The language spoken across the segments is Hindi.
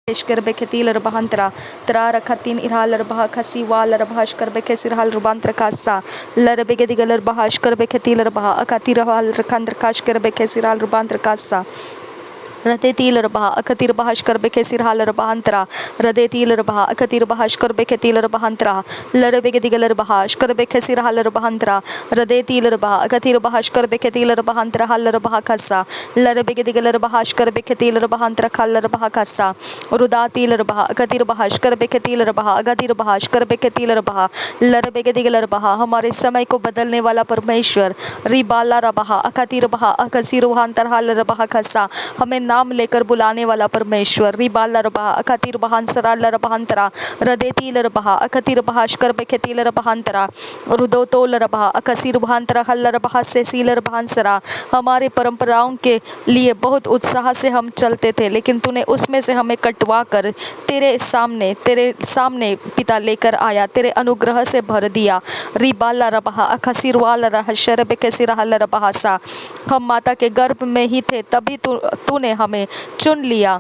Eshkerbeketi Larbahantara, Tarakatin Irhal Bahakasi, Wal Rabashkarbekes Irhal Rubantra Larabegedigal Bahashkarbeketi Larbaha, Akatira Kandrakash Kerbekes Irhal Rubantra Kasa. Radetil Rabaha, Akatir Bahashkar Bekesir Halar Bahantara, Radetil Rabaha, Akatir Bahashkar Beketil Bahantara, Larabegedigal Bahash, Karbekesir Halar Bahantara, Radetil Rabaha, Akatir Bahashkar Beketil Bahantara Halar Bahakasa, Larabegedigal Bahashkar Beketil Bahantara Halar Bahakasa, Rudatil Rabaha, Akatir Bahashkar Beketil Rabaha, Agatir Bahashkar Beketil Rabaha, Larabegedigal Rabaha, हमारे समय को बदलने वाला परमेश्वर रिबाला रबाहा अकातिर बहा अकसीर वहांतर हाल रबाहा खसा हमें नाम लेकर बुलाने वाला परमेश्वर रिबाला रबाहा अकातिर बहांसरा लरबहांतरा रदेतील रबाहा अकातिर बहाशकर बेखेतील रबहांतरा रुदोतोल रबाहा अकसीर बहांतरा हल रबाहा से सीलर बहांसरा हमारे परंपराओं के लिए बहुत उत्साह से हम चलते थे, लेकिन तूने उसमें से हमें कटवा कर तेरे सामने पिता लेकर आया, तेरे अनुग्रह से भर दिया। रिबाला रबाहा अखसीरवाल रहशर बेकसी रहल रबासा हम माता के गर्भ में ही थे, तभी तूने हमें चुन लिया।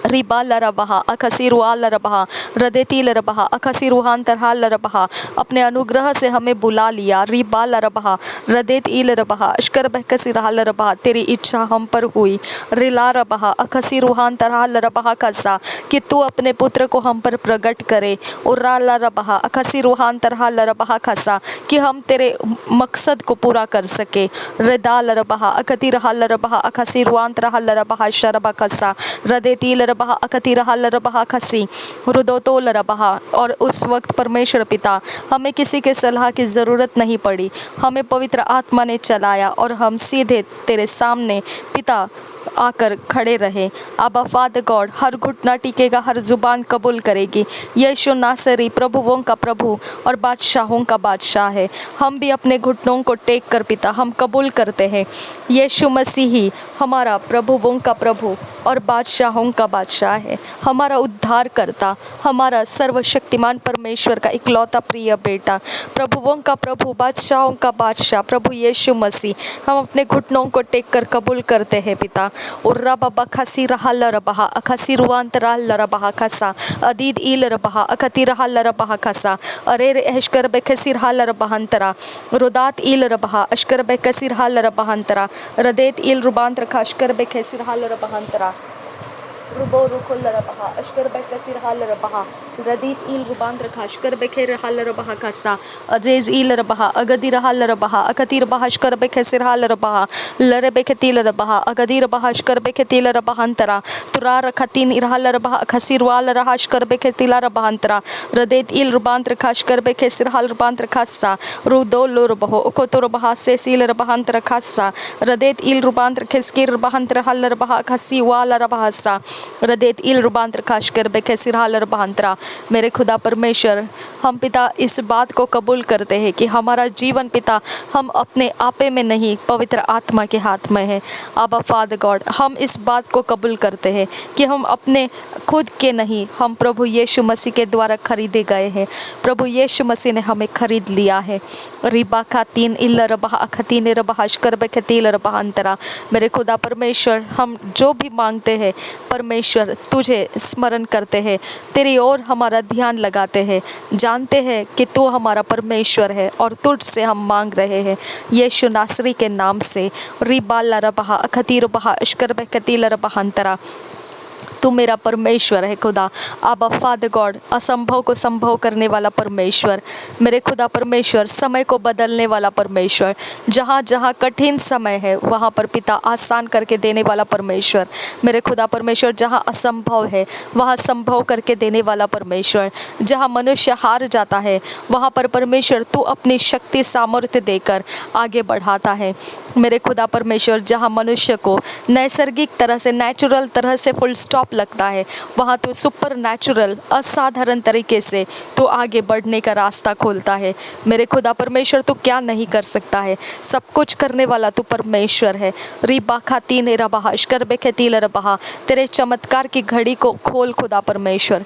रिबाला रबाहा अखसीरवाल रबाहा रदेतील रबाहा अखसीरुहांतर हाल रबाहा अपने अनुग्रह से हमें बुला लिया। रिबाला रबाहा रदेत इल रबाहा अशकर बहकसीर हाल रबाहा तेरी इच्छा हम पर हुई। रिला रबाहा अखसीरुहांतर हाल रबाहा कसा कि तू अपने पुत्र को हम पर प्रकट करे। और राला रबाहा अखसीरुहांतर हाल रबाहा खसा कि हम तेरे मकसद को पूरा कर सके। रदाल रबाहा अकतीर हाल रबाहा अखसीरुहांतर हाल रबाहा शरबा कसा रदेतील रबाहा अकतीर हाल रबाहा खसी रुदोतोल रबाहा। और उस वक्त परमेश्वर पिता हमें किसी के सलाह की ज़रूरत नहीं पड़ी, हमें पवित्र आत्मा ने चलाया और हम सीधे तेरे सामने पिता आकर खड़े रहे। अब फादर गॉड हर घुटना टिकेगा, हर जुबान कबूल करेगी यीशु नासरी प्रभुओं का प्रभु और बादशाहों का बादशाह है। हम भी अपने घुटनों को टेक कर पिता हम कबूल करते हैं यीशु मसीह ही हमारा प्रभुओं का प्रभु और बादशाहों का बादशाह है, हमारा उद्धार करता, हमारा सर्वशक्तिमान परमेश्वर का इकलौता प्रिय बेटा, प्रभुओं का प्रभु बादशाहों का बादशाह प्रभु यीशु मसीह हम अपने घुटनों को टेक कर कबूल करते हैं पिता। और रबा खसी रहल रबहा अखसी रुआंतरा लरबहा खसा अदीद इल रबहा अखती रहल रबहा खसा अरे अशकर बेखसिर हाल रबहंतरा रुदात इल रबहा अशकर बेखसिर हाल रबहंतरा रदेत इल रुबांतर खशकर बेखसिर हाल रबहंतरा रुबो रुकुल रबहा अशकर बेकसिर हाल रबहा रदीत इल रुबांतर खशकर बेखेर हाल रबहा खसा अजीज इल रबहा अगदीर हाल रबहा अकतीर बहशकर बेखसिर हाल रबहा लरे बेखतील रबहा अगदीर बहशकर बेखतील रबहंतरा तुरा रखतीन इरहाल रबहा खसिरवाल रहशकर बेखतील रबहंतरा रदेत इल रुबांतर खशकर बेखसिर हाल रुबांतर खसा रुदो लुरबहो उकोतुर बहा से सील रबहंतर खसा रदेत इल रुबांतर खिसकिर रबहंतर हाल रबहा खसी वाल रबहसा रदेत इल रुबांतर खाशकर बेखसिर हाल रबहंतरा। मेरे खुदा परमेश्वर हम पिता इस बात को कबूल करते हैं कि हमारा जीवन पिता हम अपने आपे में नहीं पवित्र आत्मा के हाथ में है। आबा फादर गॉड हम इस बात को कबूल करते हैं कि हम अपने खुद के नहीं, हम प्रभु यीशु मसीह के द्वारा खरीदे गए हैं। प्रभु यीशु मसीह ने हमें खरीद लिया है। रिबा खातीन इल रबहा खतीन रबहा अशकर बेखतील रबहंतरा। मेरे खुदा परमेश्वर हम जो भी मांगते हैं परमेश्वर तुझे स्मरण करते हैं, तेरी ओर हमारा ध्यान लगाते हैं, जानते हैं कि तू हमारा परमेश्वर है और तुझ से हम मांग रहे हैं यीशु नासरी के नाम से। रिबाला रबहा अखतीर बहा अशकर बेखतील रबहंतरा तू मेरा परमेश्वर है खुदा। आबा फादर गॉड असंभव को संभव करने वाला परमेश्वर, मेरे खुदा परमेश्वर समय को बदलने वाला परमेश्वर, जहाँ जहाँ कठिन समय है वहाँ पर पिता आसान करके देने वाला परमेश्वर, मेरे खुदा परमेश्वर जहाँ असंभव है वहाँ संभव करके देने वाला परमेश्वर, जहाँ मनुष्य हार जाता है वहाँ पर परमेश्वर तू अपनी शक्ति सामर्थ्य देकर आगे बढ़ाता है। मेरे खुदा परमेश्वर जहाँ मनुष्य को नैसर्गिक तरह से नेचुरल तरह से फुल स्टॉप लगता है वहाँ तो सुपर नेचुरल असाधारण तरीके से तो आगे बढ़ने का रास्ता खोलता है। मेरे खुदा परमेश्वर तो क्या नहीं कर सकता है, सब कुछ करने वाला तो परमेश्वर है। रिबा खातीन रबहा अशकर बेखतील रबहा तेरे चमत्कार की घड़ी को खोल खुदा परमेश्वर,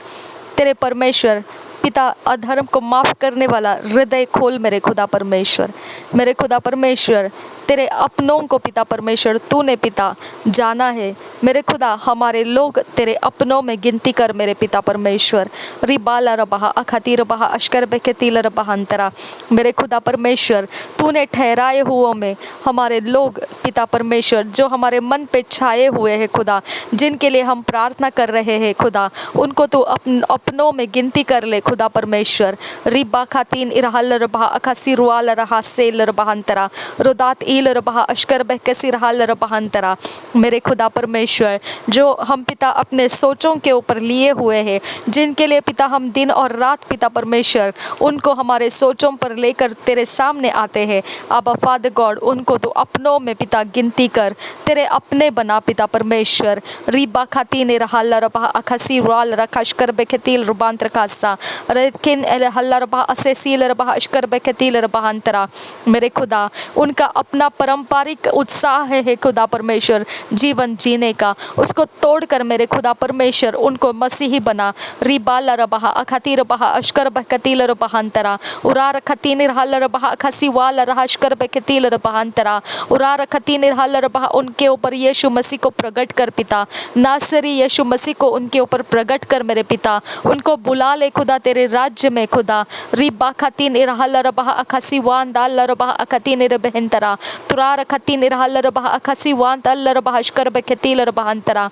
तेरे परमेश्वर पिता अधर्म को माफ़ करने वाला हृदय खोल मेरे खुदा परमेश्वर। मेरे खुदा परमेश्वर, तेरे अपनों को पिता परमेश्वर तूने पिता जाना है। मेरे खुदा, हमारे लोग तेरे अपनों में गिनती कर मेरे पिता परमेश्वर। रिबाला रबहा अखती रबहा अशकर बेकेतिल रबहांतरा। मेरे खुदा परमेश्वर, तूने ठहराए हुओं में हमारे लोग पिता परमेश्वर जो हमारे मन पे छाए हुए हैं खुदा, जिनके लिए हम प्रार्थना कर रहे हैं खुदा, उनको तू अपनों में गिनती कर ले खुदा परमेश्वर। रिबा खातीन इरहल रबहा अखसी रुआल रहा सेल रबहांतरा रुदात ईल रबहा अशकर बहकसी रहल रबहांतरा। मेरे खुदा परमेश्वर, जो हम पिता अपने सोचों के ऊपर लिए हुए हैं, जिनके लिए पिता हम दिन और रात पिता परमेश्वर उनको हमारे सोचों पर लेकर तेरे सामने आते हैं, अब फादर गॉड उनको तो अपनों में पिता गिनती कर, तेरे अपने बना पिता परमेश्वर। रिबा खातीन रहल रबहा अखसी रुआल रखा अशकर बहकतील रुबांतर कासा रेकिन हल्ला रबहा असेसील रबहा अशकर बहकतील रबहांतरा। मेरे खुदा, उनका अपना पारंपरिक उत्साह है खुदा परमेश्वर जीवन जीने का, उसको तोड़कर मेरे खुदा परमेश्वर उनको मसीही बना। रिबाला रबहा अखती रबहा अशकर बहकतील रबहांतरा उरार खतीन रहल रबहा अखसी वाल रहा अशकर बहकतील रबहांतरा उरार खतीन रहल रबहा। उनके ऊपर यीशु मसीह को प्रकट कर पिता, नासरी यीशु मसीह को उनके ऊपर प्रकट कर मेरे पिता, उनको बुला ले खुदा तेरे राज्य में खुदा। रिबा खतीन रहल रबहा अखसी वान दाल रबहा अखतीन रबहंतरा तुरार खतीन रहल रबहा अखसी वान दाल रबहा अशकर बहकतील रबहांतरा।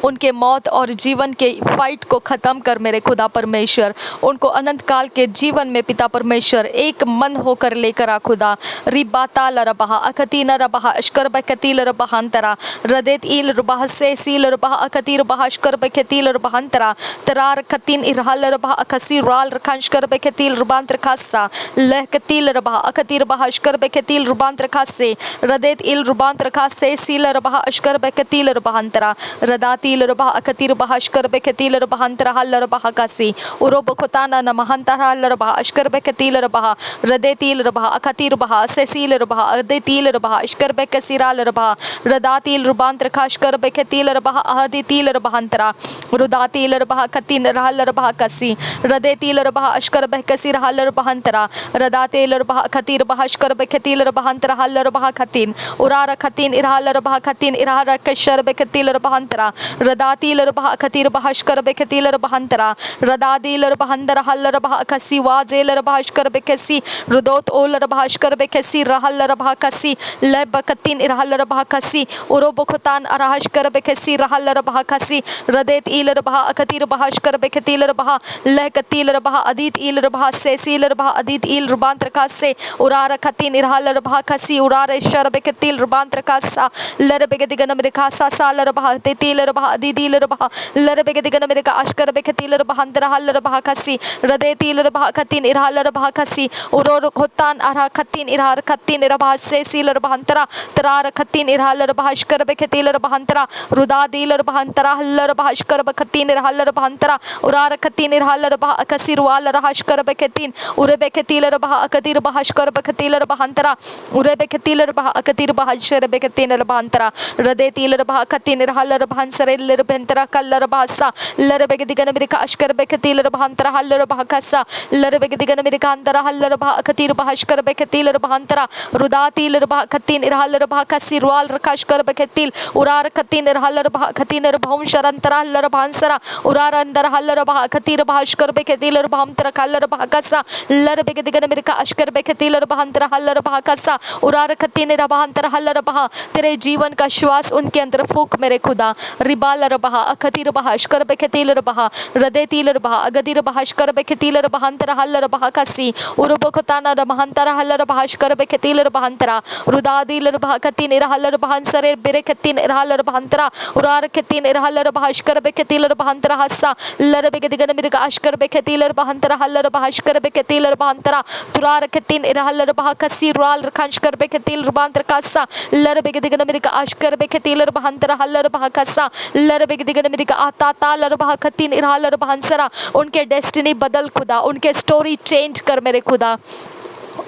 उनके मौत और जीवन के फाइट को ख़त्म कर मेरे खुदा परमेश्वर, उनको अनंत काल के जीवन में पिता परमेश्वर एक मन होकर लेकर आ खुदा। रिबाता लरबहा अखती नरबहा अशकर बहकतील रबहांतरा रदेत ईल रबहा से सील रबहा अखती रबहा अशकर बहकतील रबहांतरा तरार खतीन इरहल रबहा अखसी राल रखांशकर बहकतील रबांतर खासा लहकतील रबहा अखती रबहा अशकर बहकतील रबांतर खासे रदेत ईल रबांतर खासे सील रबहा अशकर बहकतील रबहांतरा रदातील रबहा अखती रबहा अशकर बहकतील रबहांतरा हल रबहा कासी उरोब खोताना नमहंतरा हल रबहा अशकर बहकतील रबहा रदेतील रबहा अखती रबहा सेसील रबहा अदेतील रबहा अशकर बहकसीराल रबहा रदातील रबांतर खाशकर बहकतील रबहा अहदीतील रबहांतरा रुदातील रबहा खतीन रहल रबहा कसी रदेतील रबहा अशकर बहकसीर हल रबहांतरा रदातील रबहा अखती रबहा अशकर बहकतील रबहांतरा हल रबहा खतीन उरार खतीन इरहल रबहा खतीन इरहर कशर बहकतील रबहांतरा रदातील रबहा अखती रबहा अशकर बहकतील रबहांतरा रदातील रबहंदर हल रबहा कसी वाजेल रबहा अशकर बहकसी रुदोत ओल रबहा अशकर बहकसी रहल रबहा कसी लब खतीन इरहल रबहा कसी उरोब खोतान अरहा अशकर बहकसी रहल रबहा कसी रदेत ईल रबहा अखती रबहा अशकर बहकतील रबहा लहकतील रबहा अदीत ईल रबहा सेसील रबहा अदीत ईल रुबांतर कासे उरार खतीन इरहल रबहा कसी उरार शर बहकतील रुबांतर कासा लर बहकदिगन मेरे सा साल रबहा तेतील रबहा अदीतील रबहा लर बहकदिगन मेरे का अशकर बहकतील रबहा अंतर हल रबहा कसी रदेतील रबहा खतीन इरहल रबहा कसी उरोर खोतान अरहा खतीन इरहर खतीन रबहा सेसील रबहा अंतरा तरार खतीन इरहल रबहा अशकर बहकतील रबहा अंतरा रुदादील रबहा अंतरा हल रबहा अशकर बहकतीन इरहल रबहा अंतरा उरार खतीन इरहल रबहा अकसीर वाल रहा अशकर बहकतीन उरे बहकतील रबहा अकतीर रबहा अशकर बहकतील रबहा अंतरा उरे बहकतील रबहा अकतीर रबहा अशकर बहकतीन रबहा अंतरा रदेतील रबहा खतीन इरहल रबहा अंसरे लरबहंतरा कल रबहा सा लर बहकदिगन मेरे अशकर बहकतील रबहा अंतरा हल रबहा कसा लर बहकदिगन मेरे अंतरा हल रबहा अकतीर रबहा अशकर बहकतील रबहा अंतरा रुदातील रबहा खतीन इरहल रबहा कसीर वाल रखा अशकर बहकतील उरार खतीन इरहल रबहा खतीन रबहम शरंतरा हल रबहा अंसरा उरार अंदर हल रबहा खतीर रबहा अशकर बहकतील रबहा अंतरा कल रबहा कसा लर बहकदिगन मेरे अशकर बहकतील रबहा अंतरा हल रबहा कसा उरार खतीन रबहा अंतरा हल रबहा। तेरे जीवन का श्वास उनके अंदर फूक मेरे खुदा। रिबाल रबहा अखती रबहा अशकर बहकतील रबहा रदेतील रबहा अगदी रबहा अशकर बहकतील रबहा अंतरा हल रबहा कसी उरुब खोताना रबहा अंतरा हल रबहा अशकर बहकतील रबहा अंतरा रुदादील रबहा खतीन इरहल रबहा अंसरे बिरे खतीन इरहल रबहा अंतरा उरार खतीन इरहल रबहा अशकर बहकतील रबहा अंतरा हस्सा लर बहकदिगन मेरे अशकर बहकतील रबहा अंतरा हल रबहा अशकर बहकतील रबहा अंतरा तुरार खतीन इरहल रबहा कसी रुआल रखा अशकर बहकतील रबहा अंतरा कसा लर बहकदिगन मेरे अशकर बहकतील रबहा अंतरा हल रबहा कसा लर बहकदिगन मेरे आता ताल रबहा खतीन इरहल रबहा अंसरा। उनके डेस्टिनी बदल खुदा, उनके स्टोरी चेंज कर मेरे खुदा।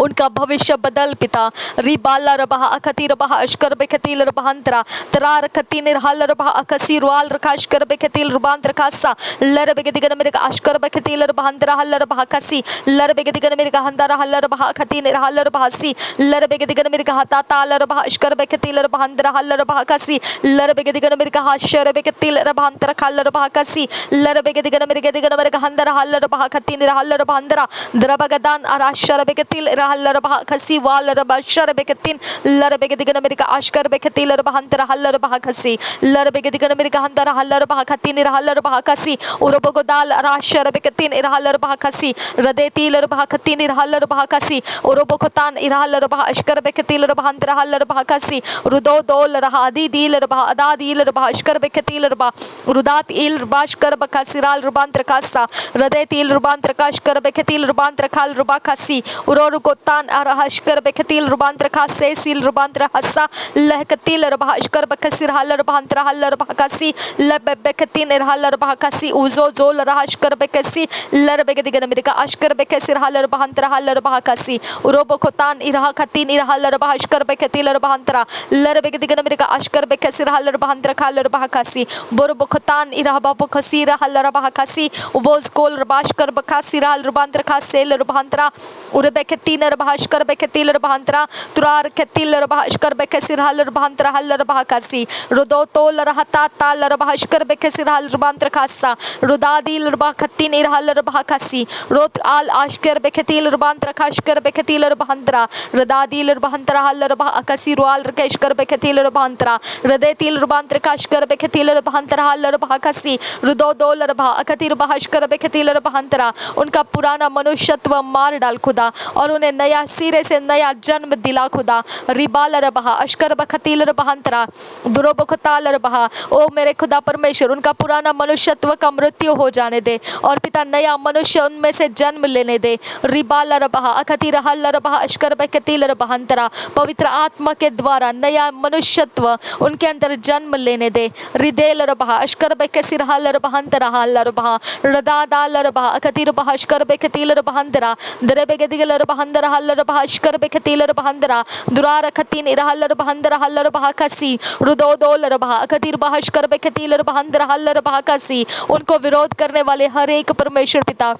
उनका भविष्य बदल पिता। रिबाला रबहा अखती रबहा अशकर बेखतील रबहंतरा तरार खती निरहाल रबहा अखसी रुआल रखाशकर बेखतील रुबांतर खासा लर बेगदिगन मेरे अशकर बेखतील रबहंतरा हल रबहा खसी लर बेगदिगन मेरे हंदरा हल रबहा खती निरहाल रबहासी लर बेगदिगन मेरे हता ताल रबहा अशकर बेखतील रबहंतरा हल रबहा खसी लर बेगदिगन मेरे हाशर बेखतील रबहंतरा खाल रबहा खसी लर बेगदिगन मेरे हंदरा हल रबहा खती निरहाल रबहंतरा द्रबगदान अराशर बेखतील लरबहा खसी वाल रबा शर बेकतिन लर बेगदिगन अमेरिका आशकर बेकतिल रबहा हंतरा हल रबहा खसी लर बेगदिगन अमेरिका हंतरा हल रबहा खतिन रहल रबहा खसी उरबगदाल राशर बेकतिन रहल रबहा खसी रदेतिल रबहा खतिन रहल रबहा खसी उरबखतान रहल रबहा अशकर बेकतिल रबहा हंतरा हल रबहा खसी रुदो दोल रहा दी दिल रबहा अदा दिल रबहा अशकर बेकतिल रबा रुदात इल रबाशकर बखसिराल रुबांतर खासा रदेतिल रुबांतर काशकर बेकतिल रुबांतर खाल रुबा खसी उरोर तान अरहशकर बेखतील रुबांतर खासे सील रुबांतर हस्सा लहकतील रबहशकर बखसिर हल रबहंतर हल रबहकसी लब बेखतीन रहल रबहकसी उजो जोल रहशकर बेकसी लर बेगदिगन अमेरिका अशकर बेकसिर हल रबहंतर हल रबहकसी उरोबखतान इरह खतीन इरहल रबहशकर बेखतील रबहंतरा लर बेगदिगन अमेरिका अशकर बेकसिर हल रबहंतर खाल रबहकसी बुरबखतान इरह बखसी रहल रबहकसी उबोज कोल रबाशकर बखसिर हल रबहंतर खासे रबहंतरा उरबेखतीन रबहशकर बेखतील रबहंतरा तुरार खतील रबहशकर बेखसिर हल रबहंतरा हल रबहकसी रुदो तोल रहता ताल रबहशकर बेखसिर हल रबहंतर खासा रुदादिल रबहखतीन इरहल रबहकसी रोत आल आशकर बेखतील रबहंतर खाशकर बेखतील रबहंतरा रदादिल रबहंतरा हल रबहकसी रुआल रकेशकर बेखतील रबहंतरा रदेतिल रबहंतर खाशकर बेखतील रबहंतरा हल रबहकसी रुदो दोल रबह अखती रबहशकर बेखतील रबहंतरा उनका पुराना मनुष्यत्व मार डाल खुदा और उन्हें नया सिरे से नया जन्म दिला खुदा। रिबाल रबहा अशकर बखतील रबहंतरा दुरोबखताल रबहा ओ मेरे खुदा परमेश्वर उनका पुराना मनुष्यत्व का मृत्यु हो जाने दे और पिता नया मनुष्य उनमें से जन्म लेने दे। रिबाल रबहा अखती रहल रबहा अशकर बखतील रबहंतरा पवित्र आत्मा के द्वारा नया मनुष्यत्व उनके अंदर जन्म लेने दे। रिदेल रबहा अशकर बखसिर हल रबहंतरा हल रबहा रदादाल रबहा अखती रबहा अशकर बखतील रबहंतरा दरेबेगदिगल रबहंदरा हल रबहा अशकर बेखतील रबहंदरा दुरार खतीन इरहल रबहंदरा हल रबहा खसी रुदो दोल रबहा अखती रबहा अशकर बेखतील रबहंदरा हल रबहा खसी उनको विरोध करने वाले हर एक परमेश्वर पिता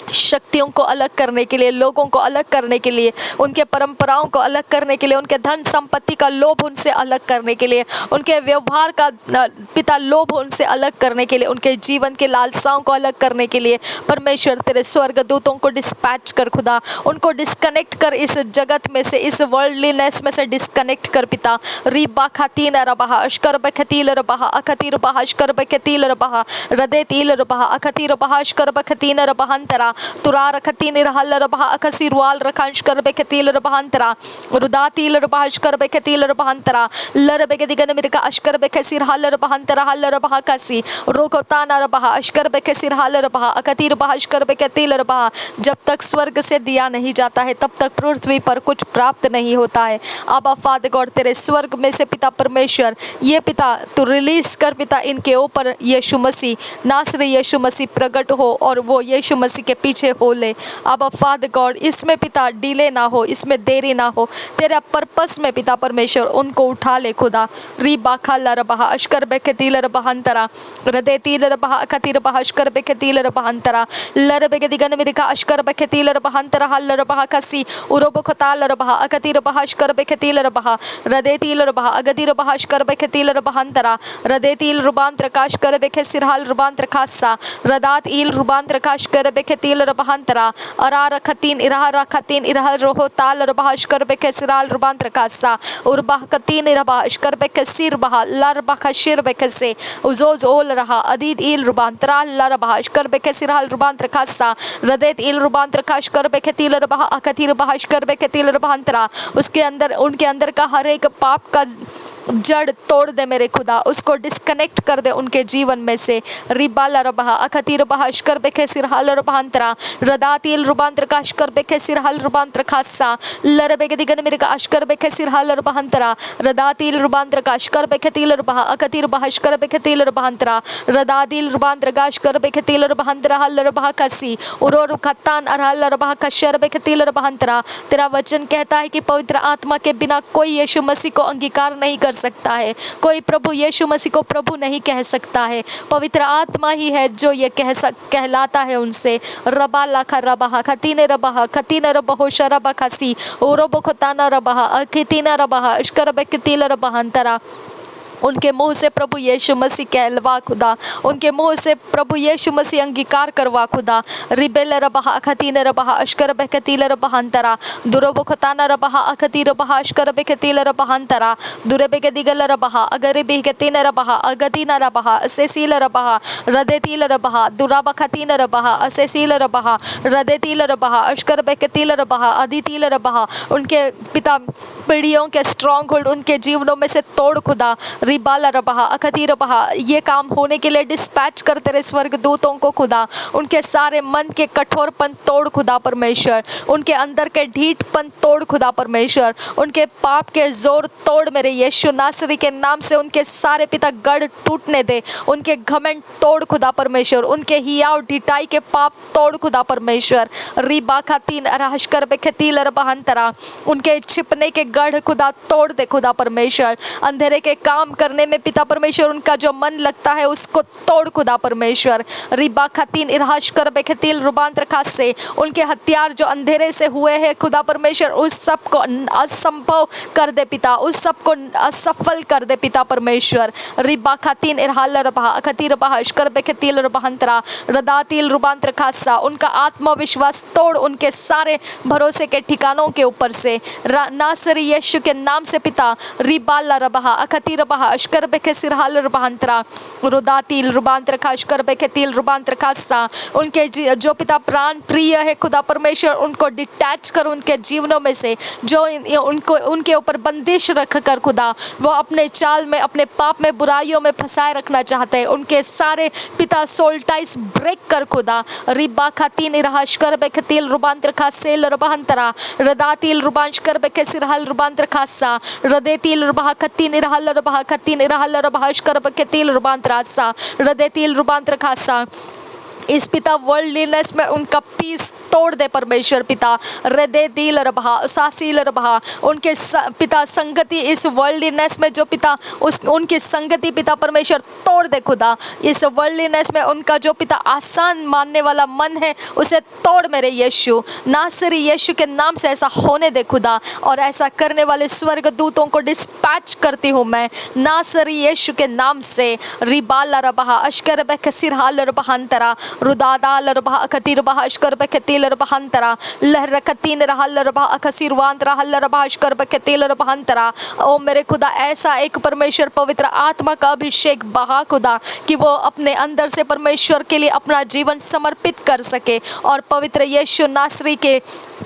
शक्तियों को अलग करने के लिए, लोगों को अलग करने के लिए, उनके परंपराओं को अलग करने के लिए, उनके धन संपत्ति का लोभ उनसे अलग करने के लिए, उनके व्यवहार का पिता लोभ उनसे अलग करने के लिए, उनके जीवन के लालसाओं को अलग करने के लिए परमेश्वर तेरे स्वर्गदूतों को डिस्पैच कर खुदा, उनको डिस्कनेक्ट कर इस जगत में से, इस वर्ल्डलीनेस में से डिस्कनेक्ट कर पिता। रीबा खातीन रबहा अशकर बखतील रबहा अखती रबहा अशकर बखतील रबहा रदेतील रबहा अखती रबहा अशकर बखतीन रबहंतरा तुरार खतीन रहल रबहा अखसी रुआल रखांश कर बेखतील रबहंतरा रुदातील रबहाश कर बेखतील रबहंतरा लर बेगदिगन मिरका अशकर बेखसिर हल रबहंतरा हल रबहा कसी रोकोतान रबहा अशकर बेखसिर हल रबहा अखती रबहाश कर बेखतील रबहा। जब तक स्वर्ग से दिया नहीं जाता है तब तक पृथ्वी पर कुछ प्राप्त नहीं होता है। अब फादर गॉड तेरे स्वर्ग में से पिता परमेश्वर ये पिता तू रिलीज कर पिता इनके ऊपर यीशु मसीह नासरी यीशु मसीह प्रकट हो और वो यीशु मसीह के पीछे हो ले। अब फादर गॉड इसमें पिता डिले ना हो, इसमें देरी ना हो, तेरा पर्पस में पिता परमेश्वर उनको उठा ले खुदा। रीबा खाला रबहा अशकर बेखतील रबहंतरा रदेतील रबहा अखती रबहा अशकर बेखतील रबहंतरा लर बेगदिगन मिरका अशकर बेखतील रबहंतरा हल रबहा कसी उरोबो खताल रबहा अखती रबहा अशकर बेखतील रबहा रदेतील रबहा अगदी रबहा अशकर बेखतील रबहंतरा रदेतील रुबांतर काशकर बेखसिर हल रुबांतर खासा रदात इल रुबांतर काशकर बेखतील रबहंतरा अरार खतीन इरहा खतीन इरह रोहो ताल रबहा अशकर बेखसिराल रुबांतर खासा उरबा खतीन रबहा अशकर बेखसिर बहा लर बखशिर बेखसे उजोज ओल रहा अदीद इल रुबांतरा लर बहा अशकर बेखसिराल रुबांतर खासा रदेत इल रुबांतर काशकर बेखतील रबहा अखती रबहा अशकर बेखतील रबहंतरा उसके अंदर उनके अंदर का हर एक पाप का जड़ तोड़ दे मेरे खुदा, उसको डिस्कनेक्ट कर दे उनके जीवन में से। रिबाला रबहा अखतीर बहा अशकर बेखे सिरहाल रबांतरा रदातिल रुबांतर का अशकर बेखे सिरहाल रुबांतर खासा लरबे दिगन मेरे का अशकर बेखे सिरहाल रबांतरा रदातिल रुबांतर का अशकर बेखे तिल रबहा अखतीर बहा अशकर बेखे तिल रबांतरा रदादिल रुबांतर का अशकर बेखे तिल रबांतरा हल रबहा कसी उरोर खत्तान अरहल रबहा कशर बेखे तिल रबांतरा। तेरा वचन कहता है कि पवित्र आत्मा के बिना कोई यीशु मसीह को अंगीकार नहीं कर सकता है, कोई प्रभु यीशु मसीह को प्रभु नहीं कह सकता है। पवित्र आत्मा ही है जो ये कहलाता है उनसे। रबा लाखा रबहा खतीने रबहा खतीने रबहो शरबा खसी ओरोबो खताना रबहा अखतीना रबहा अशकर बेकतिल रबहंतरा। उनके मुंह से प्रभु यीशु मसीह कहलवा खुदा, उनके मुंह से प्रभु यीशु मसीह अंगीकार करवा खुदा। रिबेल रबहा अखतीन रबहा अशकर बेकतिल रबहंतरा दुरबो खताना रबहा अखती रबहा अशकर बेकतिल रबहंतरा दुरबे के दिगल रबहा अगर बेकतिन रबहा अगतीन रबहा असेसील रबहा रदेतिल रबहा दुराबा खतीन रबहा असेसील रबहा रदेतिल रबहा अशकर बेकतिल रबहा अदितिल रबहा। उनके पिता पीढ़ियों के स्ट्रॉन्ग होल्ड उनके जीवनों में से तोड़ खुदा। रिबाला रबहा अखती रबहा ये काम होने के लिए डिस्पैच करते रहे स्वर्ग दूतों को खुदा। उनके सारे मन के कठोरपन तोड़ खुदा परमेश्वर, उनके अंदर के ढीठपन तोड़ खुदा परमेश्वर, उनके पाप के जोर तोड़ मेरे यीशु नासरी के नाम से। उनके सारे पिता गढ़ टूटने दे, उनके घमंड तोड़ खुदा परमेश्वर, उनके हियाव ढिठाई के पाप तोड़ खुदा परमेश्वर। रिबा खातीन अरहशकर बेखतील रबहंतरा उनके छिपने के गढ़ खुदा तोड़ दे खुदा परमेश्वर। अंधेरे के काम करने में पिता परमेश्वर उनका जो मन लगता है उसको तोड़ खुदा परमेश्वर। रिबा खतीन इरहाश कर बेखतील रुबांतर खास से उनके हथियार जो अंधेरे से हुए हैं खुदा परमेश्वर उस सब को असंभव कर दे पिता, उस सब को असफल कर दे पिता परमेश्वर। रिबा खतीन इरहाल रबहा खतीर बहाश कर बेखतील रुबांतरा रदातिल रुबांतर खासा उनका आत्मविश्वास तोड़ उनके सारे भरोसे के ठिकानों के ऊपर से नासरी यीशु के नाम से पिता। रिबाला रबहा अखतीर बहा अशकर बेखे सिरहाल रुबांतरा रुदातिल रुबांतर खाशकर बेखतील रुबांतर खासा उनके जो पिता प्राण प्रिय है खुदा परमेश्वर उनको डिटैच कर उनके जीवनों में से जो उनको उनके ऊपर बंदिश रख कर खुदा वो अपने चाल में अपने पाप में बुराइयों में फंसाए रखना चाहते हैं उनके सारे पिता सोल्टाइस ब्रेक कर खुदा। रिबा खातीन इरहाशकर बेखतील रुबांतर खासेल रुबांतरा रदातिल रुबांशकर बेखे सिरहाल रुबांतर खासा रदेतिल रुबहा खतीन इरहाल रुबहा खतीन इरहाल रुबहाशकर बेखतील रुबांतरासा रदेतिल रुबांतर खासा। इस पिता वर्ल्डलीनेस में उनका पीस तोड़ दे परमेश्वर पिता। हृदय दिल रबहा सासील रबहा उनके पिता संगति इस वर्ल्डलीनेस में जो पिता उनकी संगति पिता परमेश्वर तोड़ दे खुदा। इस वर्ल्डलीनेस में उनका जो पिता आसान मानने वाला मन है उसे तोड़ मेरे यीशु नासरी यीशु के नाम से ऐसा होने दे खुदा। और ऐसा करने वाले स्वर्ग दूतों को डिस्पैच करती हूँ मैं नासरी यीशु के नाम से। रिबाला रबहा अशकर बेखसिर हाल रबहंतरा रुदादाल रबहा खतीर बहा अशकर बेखतील रबहंतरा लहर खतीन रहल रबहा अखसीर वांत रहल रबहा अशकर बेखतील रबहंतरा। ओ मेरे खुदा ऐसा एक परमेश्वर पवित्र आत्मा का अभिषेक बहा खुदा कि वो अपने अंदर से परमेश्वर के लिए अपना जीवन समर्पित कर सके और पवित्र यीशु नासरी के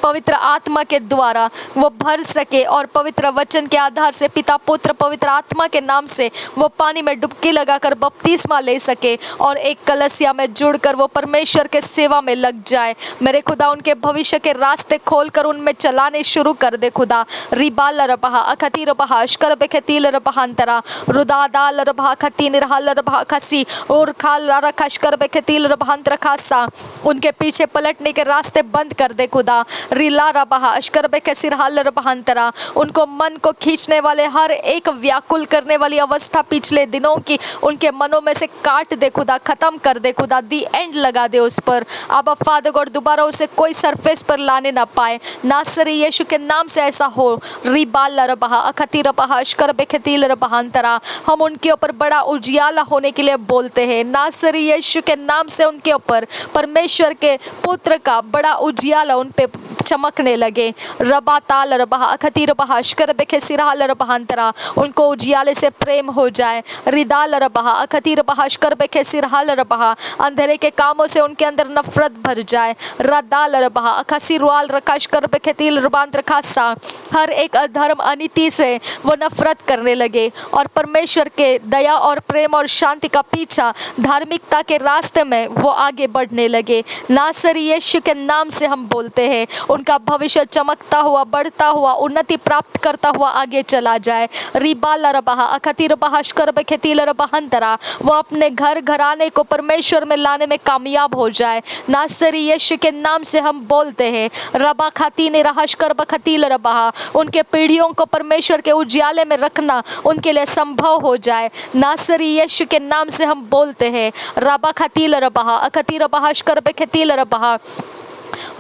पवित्र आत्मा के द्वारा वो भर सके और पवित्र वचन के आधार से पिता पुत्र पवित्र आत्मा के नाम से वो पानी में डुबकी लगाकर बपतिस्मा ले सके और एक कलसिया में जुड़कर वो परमेश्वर के सेवा में लग जाए। मेरे खुदा उनके भविष्य के रास्ते खोलकर उनमें चलाने शुरू कर दे खुदा। रिबाल रबहा अखती रबहा अशकर बेखतील रबहंतरा रुदादाल रबहा खतीन रहल रबहा खसी और खाल रखशकर बेखतील रबहंतरा खासा उनके पीछे पलटने के रास्ते बंद कर दे खुदा। रिला रबहा अशकर बेखसिर हाल रबहंतरा उनको मन को खींचने वाले हर एक व्याकुल करने वाली अवस्था पिछले दिनों की उनके मनों में से काट दे खुदा, खत्म कर दे खुदा, दी एंड लगा दे उस पर। अब फादर गॉड दोबारा उसे कोई सरफेस पर लाने ना पाए नासरी यीशु के नाम से ऐसा हो। रिबाल रबहा अखती रबहा अशकर बेखतील रबहंतरा हम उनके ऊपर बड़ा उजियाला होने के लिए बोलते हैं नासरी यीशु के नाम से। उनके ऊपर परमेश्वर के पुत्र का बड़ा उजियाला उन पे चमकने लगे। रबा ताल रबा अखती रबा अशकर बेखे सिरहाल रबहांतरा, उनको उजियाले से प्रेम हो जाए। रिदाल रबा अखती रबा अशकर बेखे सिरहाल रबा, अंधेरे के कामों से उनके अंदर नफरत भर जाए। रदाल रबा अखसी रुआल रकाश कर बेखे तिल रबांतर खासा, हर एक अधर्म अनीति से वो नफरत करने लगे और परमेश्वर के दया और प्रेम और शांति का पीछा धार्मिकता के रास्ते में वो आगे बढ़ने लगे। नासरी यीशु के नाम से हम बोलते हैं, उनका भविष्य चमकता हुआ, बढ़ता हुआ, उन्नति प्राप्त करता हुआ आगे चला जाए। रिबाल रबहा अखती रबहा अशकर बेखेतिल रबहंतरा, वो अपने घर घराने को परमेश्वर में लाने में कामयाब हो जाए। नासरी यीशु के नाम से हम बोलते हैं, रबा खाती ने रहशकर बखतील रबहा, उनके पीढ़ियों को परमेश्वर के उजियाले में रखना उनके लिए संभव हो जाए। नासरी यीशु के नाम से हम बोलते हैं, रबा खतील रबहा अखती रबहा अशकर बेखेतिल रबहा,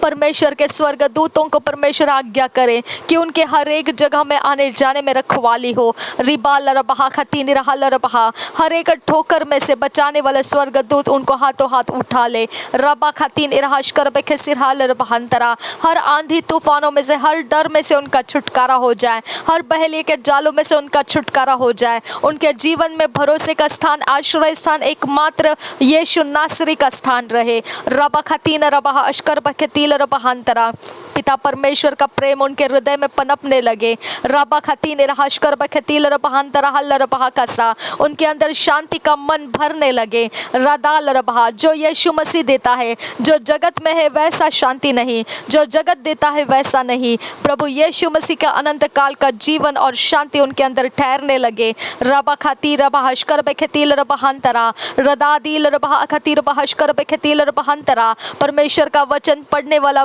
परमेश्वर के स्वर्गदूतों को परमेश्वर आज्ञा करें कि उनके हर एक जगह में आने जाने में रखवाली हो। रिबाल रबहा खती निरहल रबहा, हर एक ठोकर में से बचाने वाले स्वर्गदूत उनको हाथों हाथ उठा ले। रबा खती निरहश कर बेखे सिरहाल रबहंतरा, हर आंधी तूफानों में से, हर डर में से उनका छुटकारा हो जाए, हर बहेलिए के जालों में से उनका छुटकारा हो जाए। उनके जीवन में भरोसे का स्थान, आश्रय स्थान एकमात्र यीशु नासरी का स्थान रहे। रबा खती न रबहा अशकर तिल रबहंतरा, पिता परमेश्वर का प्रेम उनके हृदय में पनपने लगे। रबा खती ने रहशकर बखतिल रबहंतरा हल रबहा कसा, उनके अंदर शांति का मन भरने लगे। रदाल रबहा, जो यीशु मसीह देता है, जो जगत में है वैसा शांति नहीं, जो जगत देता है वैसा नहीं। प्रभु यीशु मसीह का अनंत काल का जीवन और शांति उनके अंदर ठहरने लगे। रबा खती रबा हशकर बखतिल रबहंतरा, रदादिल रबहा खती रबा हशकर बखतिल रबहंतरा, परमेश्वर का वचन पढ़ने वाला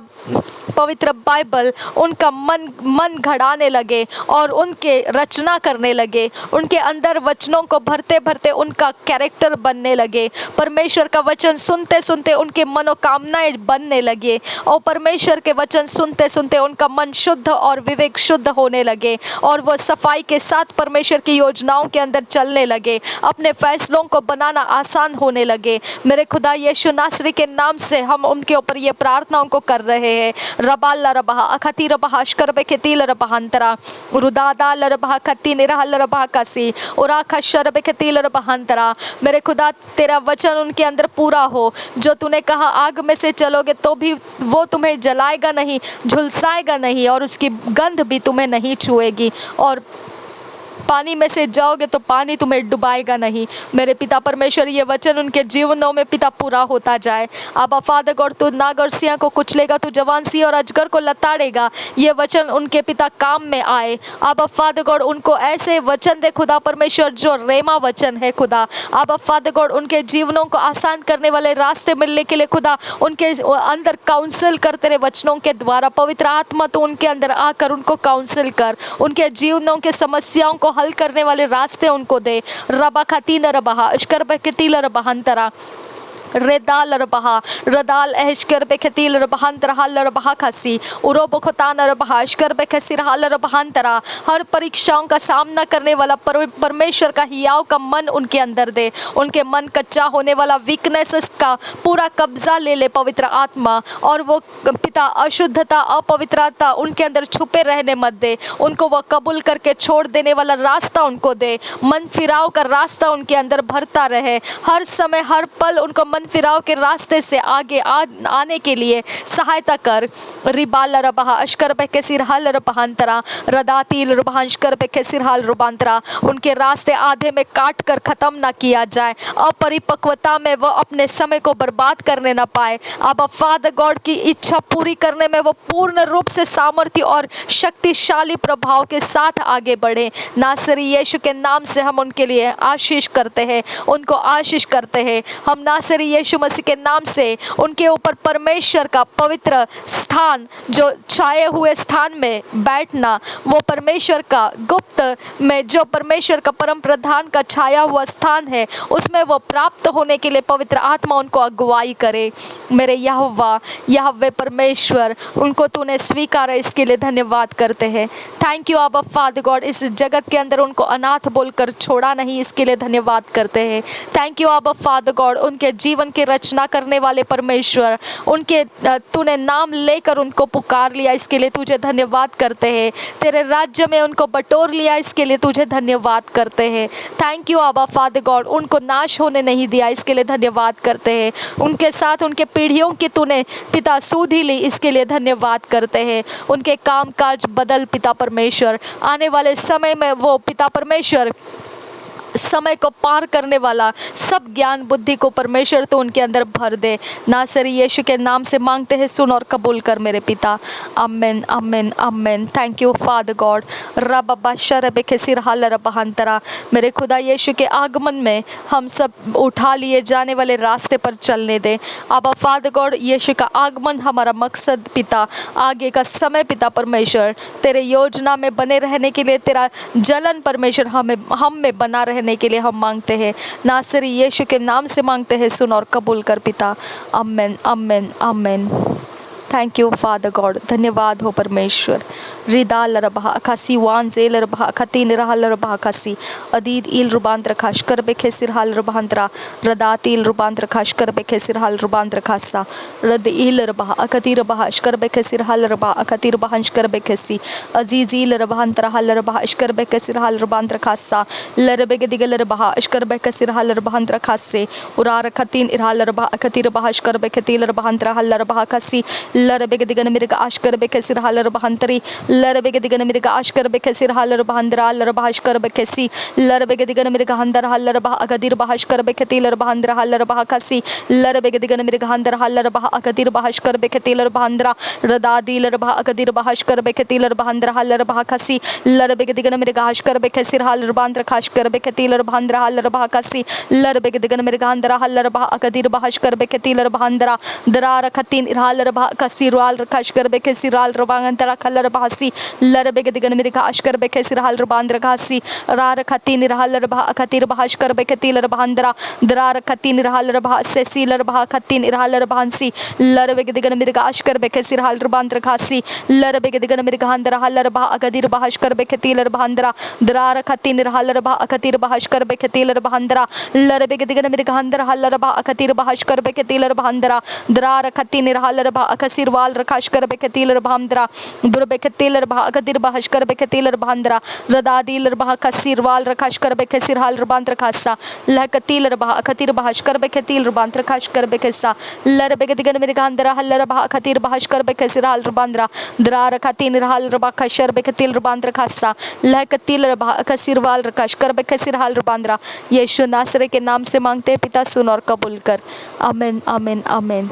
पवित्र बाइबल उनका मन घड़ाने लगे और उनके रचना करने लगे। उनके अंदर वचनों को भरते भरते उनका कैरेक्टर बनने लगे। परमेश्वर का वचन सुनते सुनते उनके मनोकामनाएं बनने लगे और परमेश्वर के वचन सुनते सुनते उनका मन शुद्ध और विवेक शुद्ध होने लगे और वह सफाई के साथ परमेश्वर की योजनाओं के अंदर चलने लगे। अपने फैसलों को बनाना आसान होने लगे। मेरे खुदा यीशु नासरी के नाम से हम उनके ऊपर ये प्रार्थनाओं को कर रहे हैं। रबाल रबहा अखती रबहा अशकर बेखेतिल रबहंतरा, रुदादाल रबहा खती निरहल रबहा कसी उरा खशर बेखेतिल रबहंतरा। मेरे खुदा तेरा वचन उनके अंदर पूरा हो। जो तूने कहा आग में से चलोगे तो भी वो तुम्हें जलाएगा नहीं, झुलसाएगा नहीं और उसकी गंध भी तुम्हें नहीं छुएगी, और पानी में से जाओगे तो पानी तुम्हें डुबाएगा नहीं। मेरे पिता परमेश्वर ये वचन उनके जीवनों में पिता पूरा होता जाए। अब फादर गॉड, तू नाग और सिंह को कुचलेगा, तू जवान सिंह और अजगर को लताड़ेगा। ये वचन उनके पिता काम में आए। अब फादर गॉड उनको ऐसे वचन दे खुदा परमेश्वर जो रेमा वचन है खुदा। अब फादर गॉड उनके जीवनों को आसान करने वाले रास्ते मिलने के लिए खुदा उनके अंदर काउंसिल कर तेरे वचनों के द्वारा। पवित्र आत्मा तो उनके अंदर आकर उनको काउंसिल कर, उनके जीवनों के समस्याओं को हल करने वाले रास्ते उनको दे। रबा खती न रबहा अशकर बखतिल रबहंतरा, रेदाल रबहा रदाल एशकर बेखेतिल रबहंतरा हल रबहा खसी उरो बखतान रबहा अशकर बेखसिर हल रबहंतरा। हर परीक्षाओं का सामना करने वाला परमेश्वर का हियाव का मन उनके अंदर दे। उनके मन कच्चा होने वाला वीकनेसेस का पूरा कब्जा ले ले पवित्र आत्मा, और वो पिता अशुद्धता अपवित्रता उनके अंदर छुपे रहने मत दे। उनको वो कबूल करके छोड़ देने वाला रास्ता उनको दे। मन फिराव का रास्ता उनके अंदर भरता रहे। हर समय हर पल उनको मन फिराव के रास्ते से आगे आने के लिए सहायता कर। रिबाल रबहा अशकर बेखे सिरहाल रबहंतरा, रदातिल रबहंशकर बेखे सिरहाल रबांतरा। उनके रास्ते आधे में काट कर खत्म ना किया जाए। अपरिपक्वता में वो अपने समय को बर्बाद करने ना पाए। अब फादर गॉड की इच्छा पूरी करने में वो पूर्ण रूप से सामर्थ्य और शक्तिशाली प्रभाव के साथ आगे बढ़े। नासरी यीशु के नाम से हम उनके लिए आशीष करते हैं, उनको आशीष करते हैं। हम नासरी यीशु मसीह के नाम से उनके ऊपर परमेश्वर का पवित्र स्थान, जो छाए हुए स्थान में बैठना, वो परमेश्वर का गुप्त में जो परमेश्वर का परम प्रधान का छाया हुआ स्थान है, उसमें वो प्राप्त होने के लिए पवित्र आत्मा उनको अगुवाई करे। मेरे यहोवा परमेश्वर, उनको तूने स्वीकार है, इसके लिए धन्यवाद करते हैं। थैंक यू आबा फादर गॉड, इस जगत के अंदर उनको अनाथ बोलकर छोड़ा नहीं, इसके लिए धन्यवाद करते हैं। थैंक यू आबा फादर गॉड, उनके जीवन जीवन की रचना करने वाले परमेश्वर, उनके तूने नाम लेकर उनको पुकार लिया, इसके लिए तुझे धन्यवाद करते हैं। तेरे राज्य में उनको बटोर लिया, इसके लिए तुझे धन्यवाद करते हैं। थैंक यू आबा फादर गॉड, उनको नाश होने नहीं दिया, इसके लिए धन्यवाद करते हैं। उनके साथ उनके पीढ़ियों की तूने पिता सूध ही ली, इसके लिए धन्यवाद करते हैं। उनके काम काज बदल पिता परमेश्वर, आने वाले समय में वो पिता परमेश्वर समय को पार करने वाला सब ज्ञान बुद्धि को परमेश्वर तो उनके अंदर भर दे। नासरी यीशु के नाम से मांगते हैं, सुन और कबूल कर मेरे पिता। Amen amen amen. Thank you father God. रब शरब खिसिर हाल रबहंतरा, मेरे खुदा यीशु के आगमन में हम सब उठा लिए जाने वाले रास्ते पर चलने दे। अब फादर गॉड, यीशु का आगमन हमारा मकसद पिता, आगे का समय पिता परमेश्वर, तेरे योजना में बने रहने के लिए, तेरा जलन परमेश्वर हम में बना रहने के लिए हम मांगते हैं। नासरी यीशु के नाम से मांगते हैं, सुन और कबूल कर पिता। Amen amen amen. Thank you father God, धन्यवाद हो परमेश्वर। रिदा लरबहा अखासी वान जे लरबहा अखती निरहा लरबहा अखासी अदीद इल रुबांतर खाश कर बेखे सिरहाल रुबांतरा रदात इल रुबांतर खाश कर बेखे सिरहाल रुबांतर खासा रद इल रबहा अखती रबहा अशकर बेखे सिरहाल रबहा अखती रबहंश कर बेखे सी अजीज इल रबहंतरा हल रबहा अशकर बेखे सिरहाल रुबांतर खासा लरबेगे दिगल रबहा अशकर बेखे सिरहाल रुबांतर खासे उरार खतीन इरहाल रबहा अखती रबहा अशकर बेखे तिल रबहंतरा हल रबहा खासी लरबेगे दिगन मिरगा अशकर बेखे सिरहाल रबहंतरी लरबेगे दिगन मिरगा अशकर बेखे सिरहाल रबहंदरा लरबहा अशकर बेखे सी लरबेगे दिगन मिरगा हंदर हल रबहा अगदिर बहशकर बेखे तिल रबहंदरा हल रबहा खासी लरबेगे दिगन मिरगा हंदर हल रबहा अगदिर बहशकर बेखे तिल रबहंदरा रदादिल रबहा अगदिर बहशकर बेखे तिल रबहंदरा हल रबहा खासी लरबेगे दिगन मिरगा अशकर बेखे सिरहाल रबहंदरा खाशकर बेखे तिल रबहंदरा हल रबहा खासी लरबेगे दिगन मिरगा हंदरा हल रबहा अगदिर बहशकर बेखे तिल रबहंदरा दरार खतीन इरहाल रबहा सिरवाल रखाशकर बेखे सिराल रबांतरा खलर बहासी लरबेगे दिगन मिरगा अशकर बेखे सिरहाल रबांदरा घासी रार खतीन इरहाल रबहा अखतीर बहशकर बेखे तिल रबहंदरा दरार खतीन इरहाल रबहा सेसील रबहा खतीन इरहाल रबहांसी लरबेगे दिगन मिरगा अशकर बेखे सिरहाल रबांदरा घासी लरबेगे दिगन मिरगा हंदरा हल रबहा अगदिर बहशकर बेखे तिल रबहंदरा दरार खतीन इरहाल रबहा अखतीर बहशकर बेखे तिल रबहंदरा लरबेगे दिगन मिरगा हंदरा हल रबहा अखतीर बहशकर बेखे तिल रबहंदरा दरार खतीन इरहाल रबहा अखसिर वाल रखाशकर बेखे तिल रबहंदरा दुरबेखे तिल रबहा अगदिर बहशकर बेखे तिल रबहंदरा रदादिल रबहा खसिर वाल रखाशकर बेखे सिरहाल रबांतर खासा लहक तिल रबहा अखतीर बहशकर बेखे तिल रबांतर खाशकर बेखे सा लरबेगे दिगन मिरगा हंदरा हल रबहा अखतीर बहशकर बेखे सिरहाल रबांदरा दरार खतीन इरहाल रबहा खशर बेखे तिल रबांतर खासा लहक तिल रबहा अखसिर वाल रखाशकर बेखे सिरहाल रबांदरा। यीशु नासरी के नाम से मांगते हैं पिता, सुन और कबूल कर। आमीन आमीन आमीन।